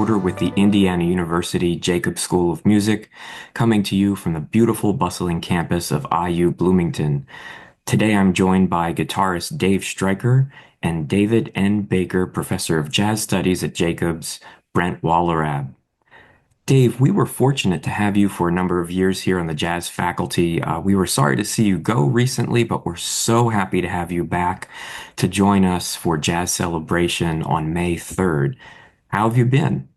recorder with the Indiana University Jacobs School of Music, coming to you from the beautiful, bustling campus of IU Bloomington. Today I'm joined by guitarist Dave Stryker and David N. Baker, professor of jazz studies at Jacobs, Brent Wallarab. Dave, we were fortunate to have you for a number of years here on the jazz faculty. We were sorry to see you go recently, but we're so happy to have you back to join us for Jazz Celebration on May 3rd. How have you been?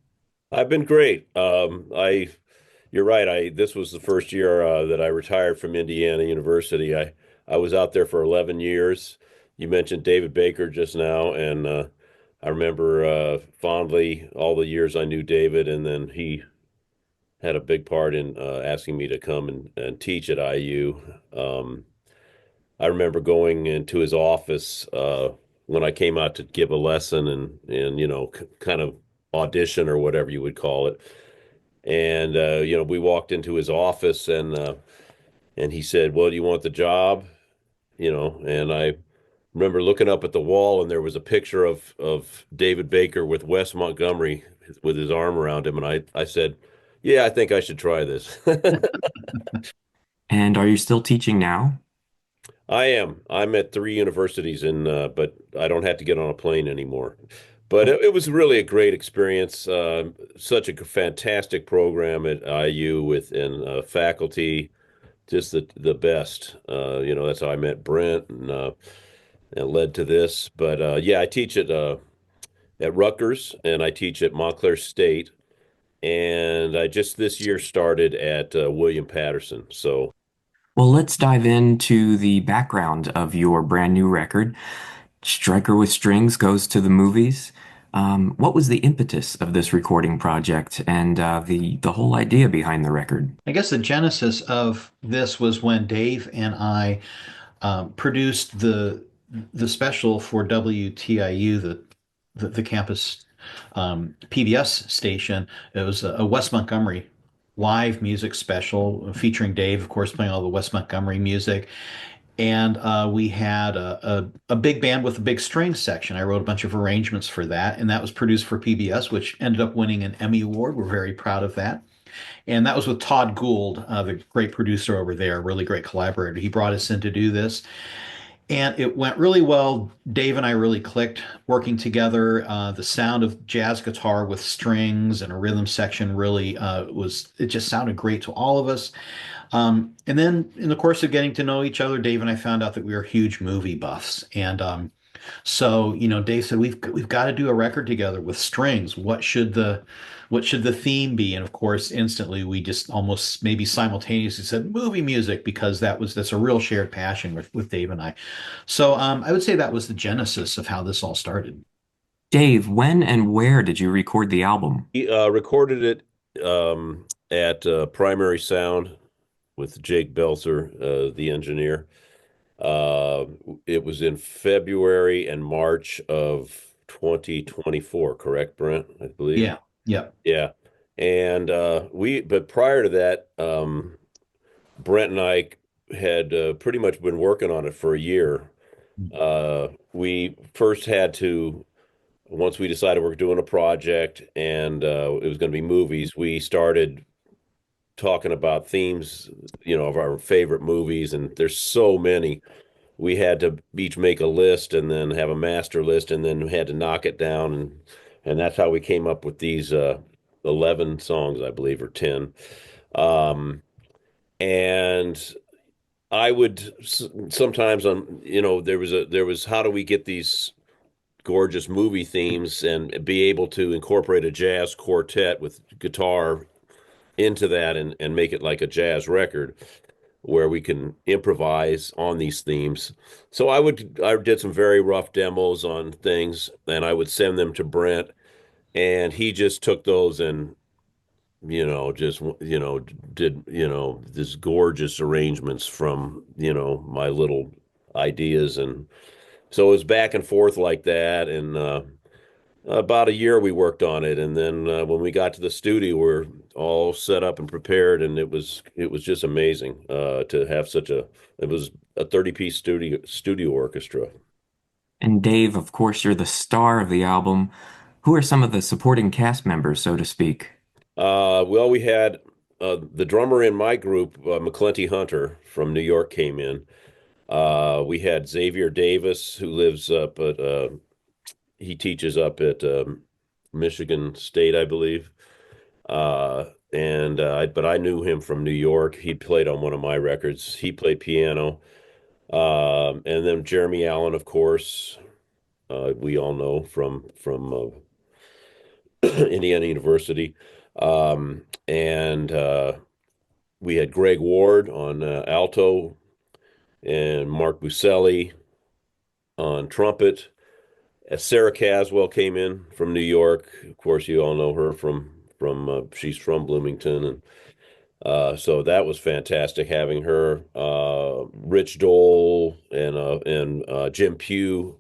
I've been great. You're right. This was the first year that I retired from Indiana University. I was out there for 11 years. You mentioned David Baker just now, and I remember fondly all the years I knew David, and then he had a big part in asking me to come and teach at IU. I remember going into his office when I came out to give a lesson and kind of audition or whatever you would call it. And we walked into his office and he said, "Well, do you want the job?" And I remember looking up at the wall and there was a picture of David Baker with Wes Montgomery with his arm around him, and I said, "Yeah, I think I should try this." And are you still teaching now? I am. I'm at three universities but I don't have to get on a plane anymore. But it was really a great experience. Such a fantastic program at IU with and faculty, just the best. That's how I met Brent and led to this. But yeah, I teach at Rutgers and I teach at Montclair State, and I just this year started at William Patterson. So. Well, let's dive into the background of your brand new record. Striker with Strings goes to the movies. What was the impetus of this recording project and the whole idea behind the record? I guess the genesis of this was when Dave and I produced the special for WTIU, the campus PBS station. It was a Wes Montgomery live music special featuring Dave, of course, playing all the Wes Montgomery music. And we had a big band with a big strings section. I wrote a bunch of arrangements for that, and that was produced for PBS, which ended up winning an Emmy Award. We're very proud of that. And that was with Todd Gould, the great producer over there, really great collaborator. He brought us in to do this. And it went really well. Dave and I really clicked working together. The sound of jazz guitar with strings and a rhythm section really it just sounded great to all of us. And then in the course of getting to know each other, Dave and I found out that we were huge movie buffs. And so, Dave said we've got to do a record together with strings. What should the theme be? And of course, instantly we just almost maybe simultaneously said movie music because that's a real shared passion with Dave and I. So I would say that was the genesis of how this all started. Dave, when and where did you record the album? He recorded it at Primary Sound with Jake Belzer, the engineer. Uh, it was in February and March of 2024, correct, Brent? I believe. Yeah, yeah. Yeah. And but prior to that, Brent and I had pretty much been working on it for a year. We first had to, once we decided we were doing a project and it was going to be movies, we started talking about themes, of our favorite movies, and there's so many. We had to each make a list and then have a master list and then had to knock it down, and that's how we came up with these 11 songs, I believe, or 10. Um, and I would sometimes there was how do we get these gorgeous movie themes and be able to incorporate a jazz quartet with guitar into that and make it like a jazz record where we can improvise on these themes. So I did some very rough demos on things and I would send them to Brent, and he just took those and just did this gorgeous arrangements from my little ideas. And so it was back and forth like that, and about a year we worked on it, and then when we got to the studio, we're all set up and prepared, and it was just amazing to have it was a 30-piece studio orchestra. And Dave, of course, you're the star of the album. Who are some of the supporting cast members, so to speak? Well, we had the drummer in my group, McClenty Hunter from New York, came in. We had Xavier Davis, who lives up at he teaches up at Michigan State, I believe. But I knew him from New York. He played on one of my records. He played piano. And then Jeremy Allen, of course, we all know from Indiana University. And We had Greg Ward on alto and Mark Buselli on trumpet. Sarah Caswell came in from New York. Of course, you all know her from she's from Bloomington, and so that was fantastic having her. Rich Dole and Jim Pugh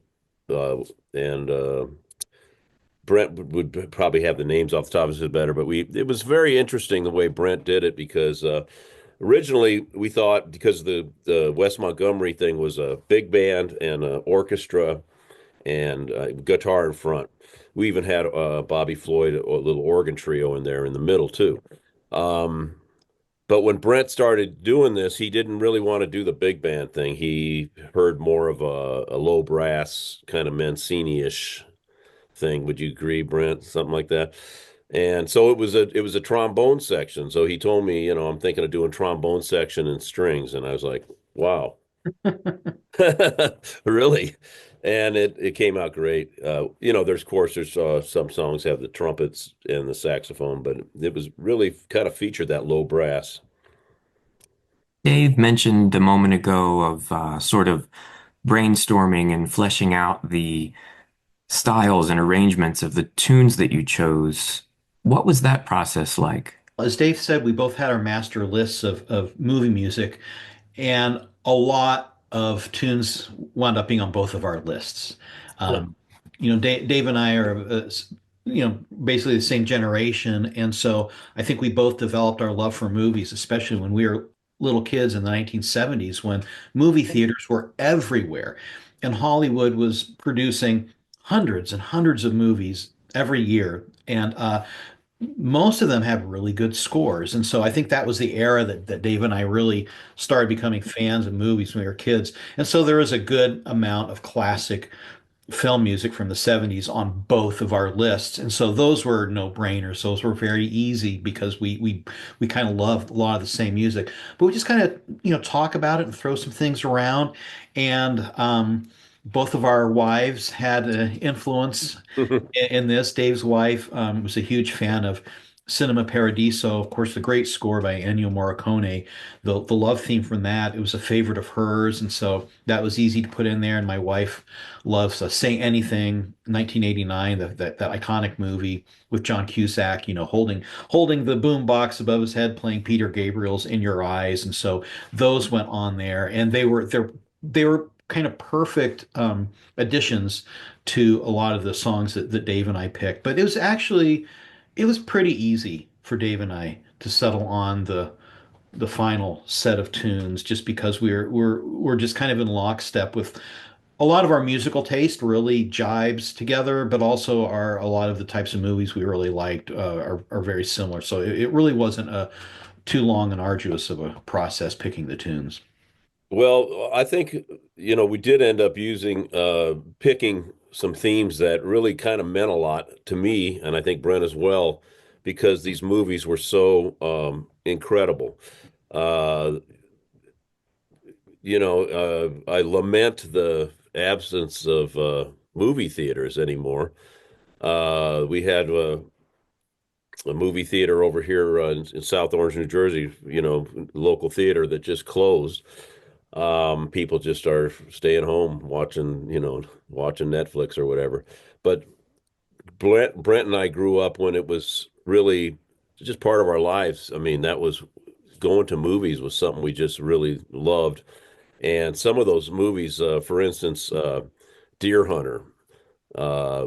and Brent would probably have the names off the top of his head better, but we it was very interesting the way Brent did it because originally we thought because the Wes Montgomery thing was a big band and an orchestra and guitar in front. We even had Bobby Floyd, a little organ trio in there in the middle too. Um, but when Brent started doing this, he didn't really want to do the big band thing. He heard more of a low brass kind of Mancini-ish thing. Would you agree, Brent? Something like that. And so it was a trombone section. So he told me, I'm thinking of doing trombone section and strings, and I was like, wow, really? And it came out great. There's of course there's some songs have the trumpets and the saxophone, but it was really kind of featured that low brass. Dave mentioned a moment ago of sort of brainstorming and fleshing out the styles and arrangements of the tunes that you chose. What was that process like? As Dave said, we both had our master lists of movie music, and a lot of tunes wound up being on both of our lists. Um, Dave and I are, basically the same generation, and so I think we both developed our love for movies, especially when we were little kids in the 1970s, when movie theaters were everywhere, and Hollywood was producing hundreds and hundreds of movies every year, and most of them have really good scores. And so I think that was the era that Dave and I really started becoming fans of movies when we were kids. And so there is a good amount of classic film music from the 70s on both of our lists. And so those were no-brainers. Those were very easy because we kind of loved a lot of the same music. But we just kind of, talk about it and throw some things around. And both of our wives had an influence in this. Dave's wife was a huge fan of Cinema Paradiso, of course, the great score by Ennio Morricone. The love theme from that, it was a favorite of hers, and so that was easy to put in there. And my wife loves Say Anything, 1989, that iconic movie with John Cusack, holding the boom box above his head, playing Peter Gabriel's In Your Eyes, and so those went on there, and they were kind of perfect additions to a lot of the songs that Dave and I picked. But it was pretty easy for Dave and I to settle on the final set of tunes just because we're just kind of in lockstep with a lot of our musical taste really jibes together, but also a lot of the types of movies we really liked are very similar. So it really wasn't a too long and arduous of a process picking the tunes. Well, I think, we did end up picking some themes that really kind of meant a lot to me, and I think Brent as well, because these movies were so incredible. Uh, I lament the absence of movie theaters anymore. We had a movie theater over here in South Orange, New Jersey, local theater that just closed. People just are staying home watching Netflix or whatever. But Brent and I grew up when it was really just part of our lives. I mean, that was going to movies was something we just really loved. And some of those movies, for instance, Deer Hunter,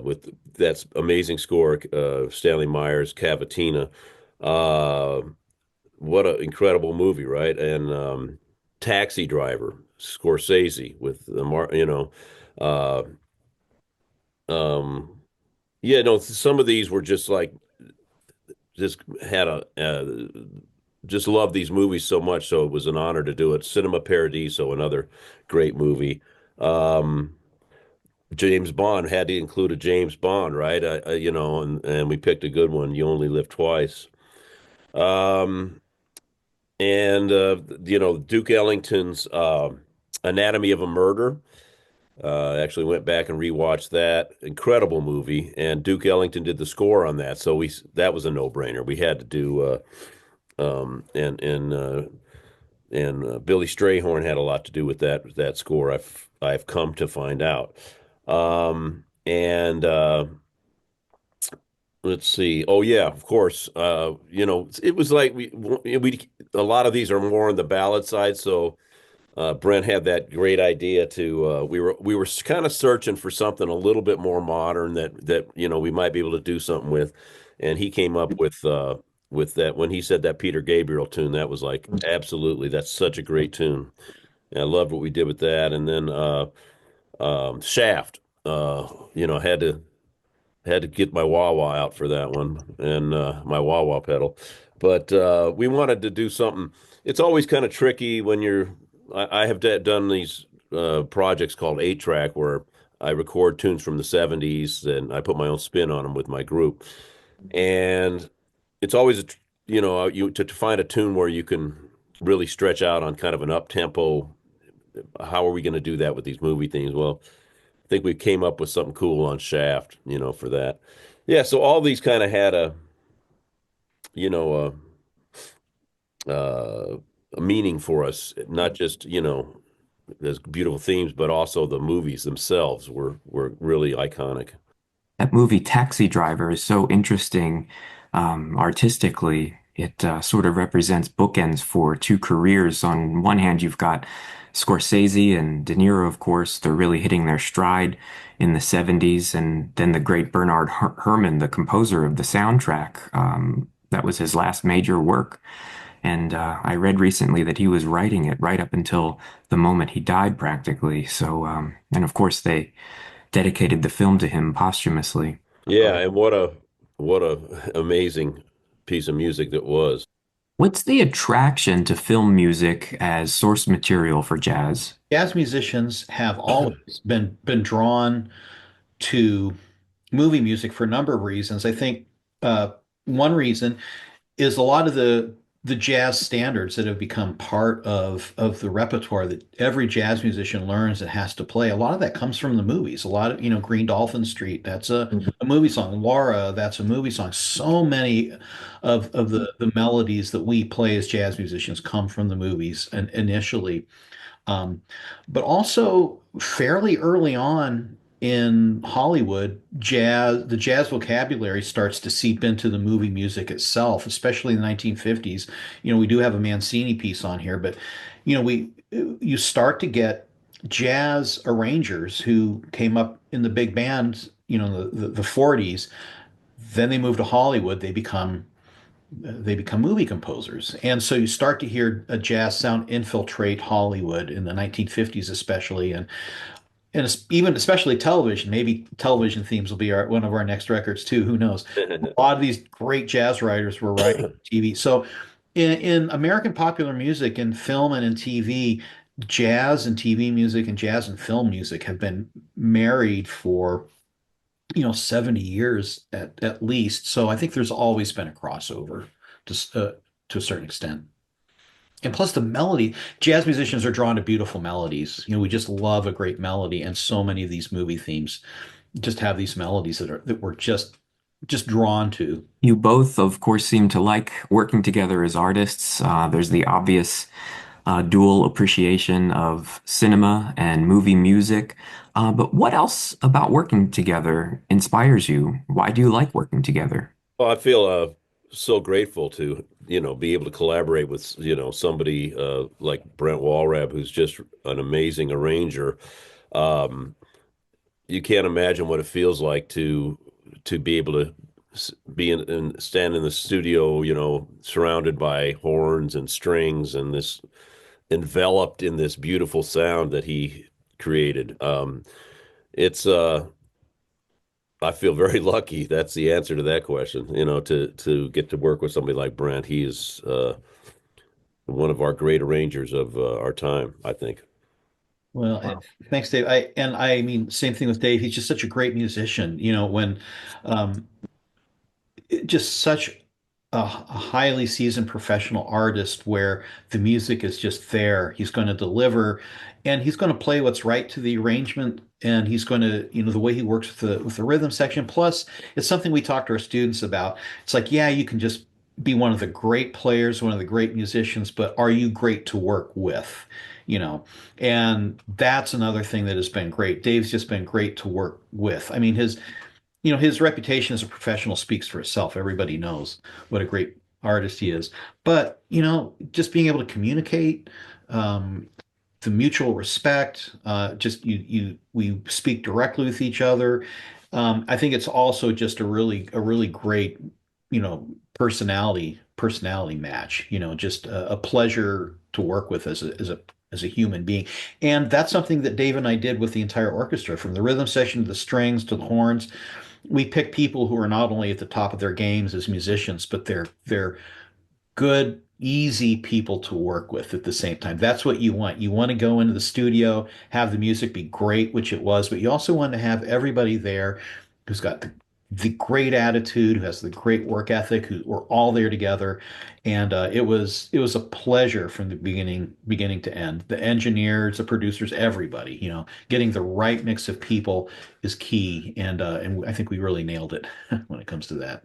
with that's amazing score, Stanley Myers, Cavatina. Uh, what an incredible movie, right? And Taxi Driver, Scorsese with uh, um, Yeah, no, some of these were just like just had a just loved these movies so much, so it was an honor to do it. Cinema Paradiso, another great movie. Um, James Bond had to include a James Bond, right? And we picked a good one. You Only Live Twice. Um, and Duke Ellington's Anatomy of a Murder. Actually went back and rewatched that incredible movie, and Duke Ellington did the score on that, so we that was a no-brainer. We had to do, and Billy Strayhorn had a lot to do with that score. I've come to find out. And Let's see. Oh yeah, of course. It was like we a lot of these are more on the ballad side, so. Brent had that great idea to we were kind of searching for something a little bit more modern that we might be able to do something with, and he came up with that when he said that Peter Gabriel tune. That was like absolutely, that's such a great tune. And I loved what we did with that. And then Shaft, had to get my wah wah out for that one and my wah wah pedal. But we wanted to do something. It's always kind of tricky when I have done these projects called 8-track where I record tunes from the 70s and I put my own spin on them with my group. And it's always, to find a tune where you can really stretch out on kind of an up tempo. How are we going to do that with these movie themes? Well, I think we came up with something cool on Shaft, for that. Yeah, so all these kind of had you know, a meaning for us, not just, there's beautiful themes, but also the movies themselves were really iconic. That movie Taxi Driver is so interesting artistically. It sort of represents bookends for two careers. On one hand, you've got Scorsese and De Niro, of course. They're really hitting their stride in the 70s. And then the great Bernard Herrmann, the composer of the soundtrack. That was his last major work. And I read recently that he was writing it right up until the moment he died, practically. So, and of course, they dedicated the film to him posthumously. Yeah, and what a amazing piece of music that was. What's the attraction to film music as source material for jazz? Jazz musicians have always been drawn to movie music for a number of reasons. I think one reason is a lot of the jazz standards that have become part of the repertoire that every jazz musician learns and has to play. A lot of that comes from the movies. A lot of, Green Dolphin Street, that's a movie song. Laura, that's a movie song. So many of the melodies that we play as jazz musicians come from the movies and initially. Um, but also fairly early on in Hollywood, the jazz vocabulary starts to seep into the movie music itself, especially in the 1950s. We do have a Mancini piece on here, but you start to get jazz arrangers who came up in the big bands, the 40s. Then they move to Hollywood, they become movie composers. And so you start to hear a jazz sound infiltrate Hollywood in the 1950s, especially, and even especially television. Maybe television themes will be one of our next records too. Who knows? A lot of these great jazz writers were writing TV. So in American popular music, in film and in TV, jazz and TV music and jazz and film music have been married for 70 years at least. So I think there's always been a crossover to a certain extent. And plus the melody, jazz musicians are drawn to beautiful melodies. We just love a great melody, and so many of these movie themes just have these melodies that we're just drawn to. You both, of course, seem to like working together as artists. There's the obvious dual appreciation of cinema and movie music. But what else about working together inspires you? Why do you like working together? Well, I feel so grateful to, be able to collaborate with, somebody like Brent Wallarab, who's just an amazing arranger. Um, you can't imagine what it feels like to be able to be and stand in the studio, surrounded by horns and strings and this enveloped in this beautiful sound that he created. It's I feel very lucky. That's the answer to that question. To get to work with somebody like Brent. He is one of our great arrangers of our time, I think. Well, Wow. thanks, Dave. I mean, same thing with Dave. He's just such a great musician. When um, just such a highly seasoned professional artist where the music is just there. He's going to deliver and he's going to play what's right to the arrangement and he's going to, the way he works with the rhythm section. Plus, it's something we talk to our students about. It's like, yeah, you can just be one of the great players, one of the great musicians, but are you great to work with? You know, and that's another thing that has been great. Dave's just been great to work with. I mean, his reputation as a professional speaks for itself. Everybody knows what a great artist he is. But, just being able to communicate, um, the mutual respect, just we speak directly with each other. I think it's also just a really great, personality match, just a pleasure to work with as a human being. And that's something that Dave and I did with the entire orchestra, from the rhythm section to the strings to the horns. We pick people who are not only at the top of their games as musicians, but they're good, easy people to work with at the same time. That's what you want. You want to go into the studio, have the music be great, which it was, but you also want to have everybody there who's got the great attitude, who has the great work ethic, who we're all there together. And it was a pleasure from the beginning to end. The engineers, the producers, everybody, getting the right mix of people is key. And I think we really nailed it when it comes to that.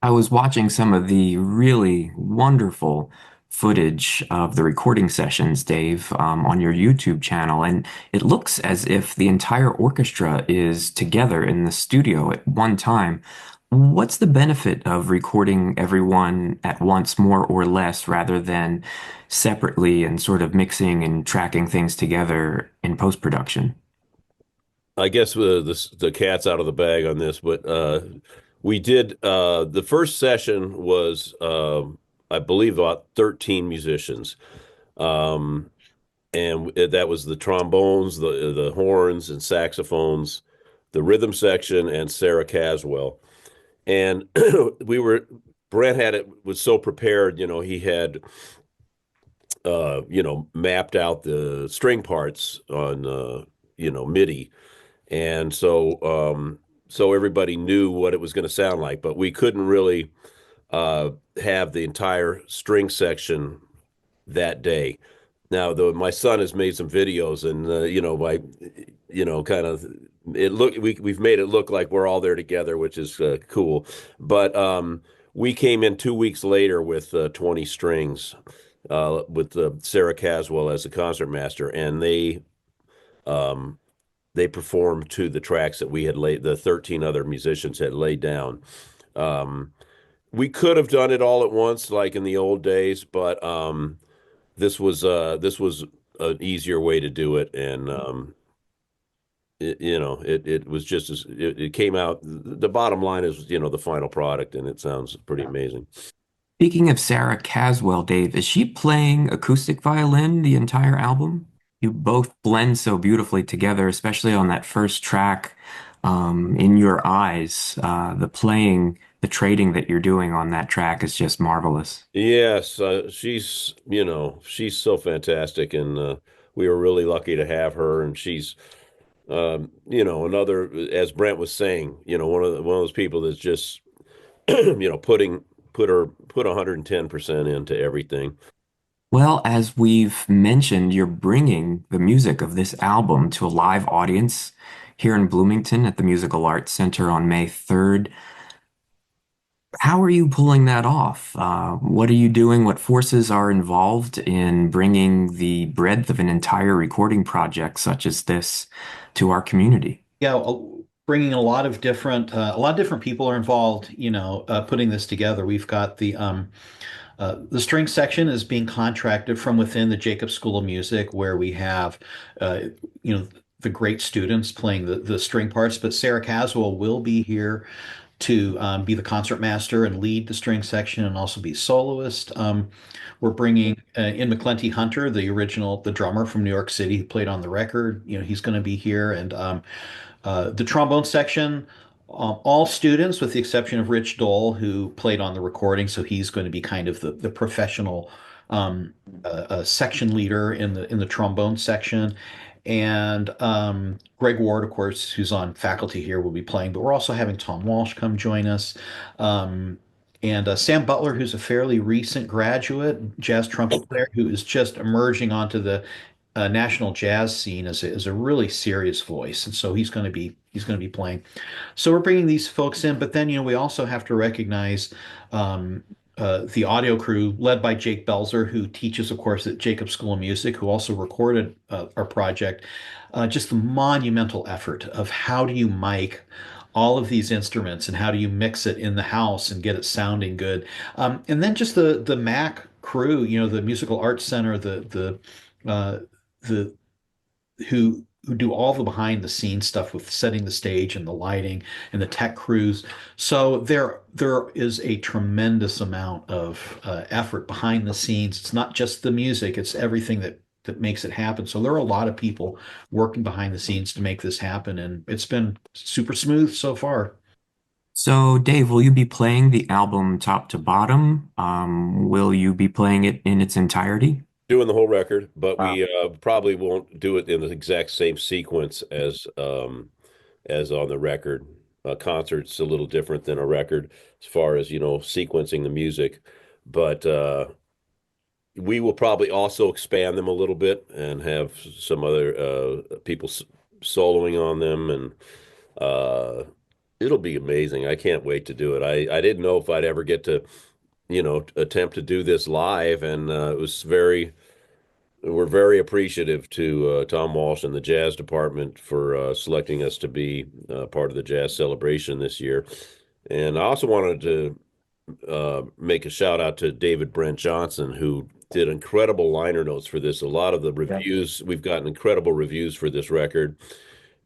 I was watching some of the really wonderful footage of the recording sessions, Dave, on your YouTube channel, and it looks as if the entire orchestra is together in the studio at one time. What's the benefit of recording everyone at once, more or less, rather than separately and sort of mixing and tracking things together in post-production? I guess the cat's out of the bag on this, but we did the first session was I believe about 13 musicians. Um, and that was the trombones, the horns and saxophones, the rhythm section, and Sarah Caswell. And we were Brent had it was so prepared, he had mapped out the string parts on MIDI. And so everybody knew what it was going to sound like, but we couldn't really have the entire string section that day. Now, though, my son has made some videos, and by kind of we've made it look like we're all there together, which is cool. But we came in 2 weeks later with 20 strings, with Sarah Caswell as the concertmaster, and um, they performed to the tracks that we had laid, the 13 other musicians had laid down. Um, we could have done it all at once, like in the old days, but this was an easier way to do it, and it was just as it came out. The bottom line is, the final product, and it sounds pretty amazing. Speaking of Sarah Caswell, Dave, is she playing acoustic violin the entire album? You both blend so beautifully together, especially on that first track, In Your Eyes. The playing, the trading that you're doing on that track is just marvelous. Yes, she's so fantastic, and we were really lucky to have her. And she's, another, as Brent was saying, one of those people that's just, put 110% into everything. Well, as we've mentioned, you're bringing the music of this album to a live audience here in Bloomington at the Musical Arts Center on May 3rd. How are you pulling that off? What are you doing? What forces are involved in bringing the breadth of an entire recording project such as this to our community? Yeah, bringing a lot of different people are involved, putting this together. We've got the string section is being contracted from within the Jacob School of Music, where we have, uh, you know, the great students playing the string parts. But Sarah Caswell will be here to be the concert master and lead the string section and also be soloist. We're bringing in McClenty Hunter, the drummer from New York City who played on the record. He's going to be here, and the trombone section, all students with the exception of Rich Dole, who played on the recording. So he's going to be kind of the professional section leader in the trombone section. And Greg Ward, of course, who's on faculty here, will be playing. But we're also having Tom Walsh come join us. And Sam Butler, who's a fairly recent graduate jazz trumpet player, who is just emerging onto the national jazz scene as a really serious voice, and so he's going to be playing. So we're bringing these folks in, but then we also have to recognize the audio crew led by Jake Belzer, who teaches, of course, at Jacob School of Music, who also recorded our project. Just the monumental effort of how do you mic all of these instruments and how do you mix it in the house and get it sounding good. And then just the Mac crew, the Musical Arts Center, the who do all the behind the scenes stuff with setting the stage and the lighting and the tech crews. So there is a tremendous amount of effort behind the scenes. It's not just the music; it's everything that makes it happen. So there are a lot of people working behind the scenes to make this happen, and it's been super smooth so far. So, Dave, will you be playing the album top to bottom? Will you be playing it in its entirety? Doing the whole record, but Wow. we probably won't do it in the exact same sequence as on the record. A concert's a little different than a record as far as, sequencing the music, but we will probably also expand them a little bit and have some other people soloing on them, and uh, it'll be amazing. I can't wait to do it. I didn't know if I'd ever get to, attempt to do this live, and it was very we're very appreciative to Tom Walsh and the jazz department for selecting us to be part of the jazz celebration this year. And I also wanted to make a shout out to David Brent Johnson, who did incredible liner notes for this. A lot of the Yeah. reviews, we've gotten incredible reviews for this record,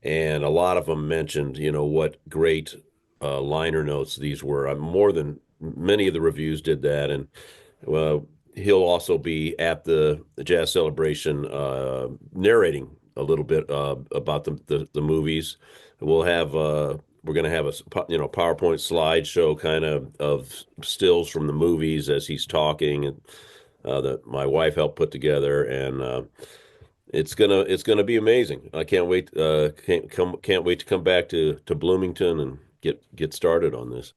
and a lot of them mentioned, what great liner notes these were. More than many of the reviews did that, and well, he'll also be at the jazz celebration, narrating a little bit about the movies. We'll have we're going to have a PowerPoint slideshow kind of stills from the movies as he's talking, and that my wife helped put together, and it's gonna be amazing. I can't wait can't wait to come back to Bloomington and get started on this.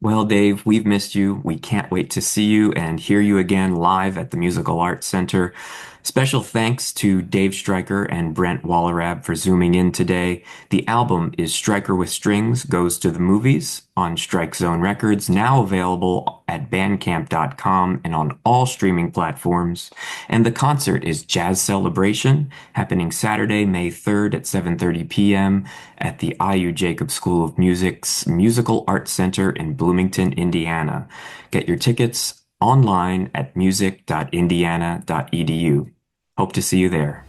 Well, Dave, we've missed you. We can't wait to see you and hear you again live at the Musical Arts Center. Special thanks to Dave Stryker and Brent Wallarab for zooming in today. The album is Stryker with Strings Goes to the Movies on Strike Zone Records, now available at bandcamp.com and on all streaming platforms. And the concert is Jazz Celebration, happening Saturday, May 3rd at 7:30 p.m. at the IU Jacob School of Music's Musical Arts Center in Bloomington, Indiana. Get your tickets online at music.indiana.edu. Hope to see you there.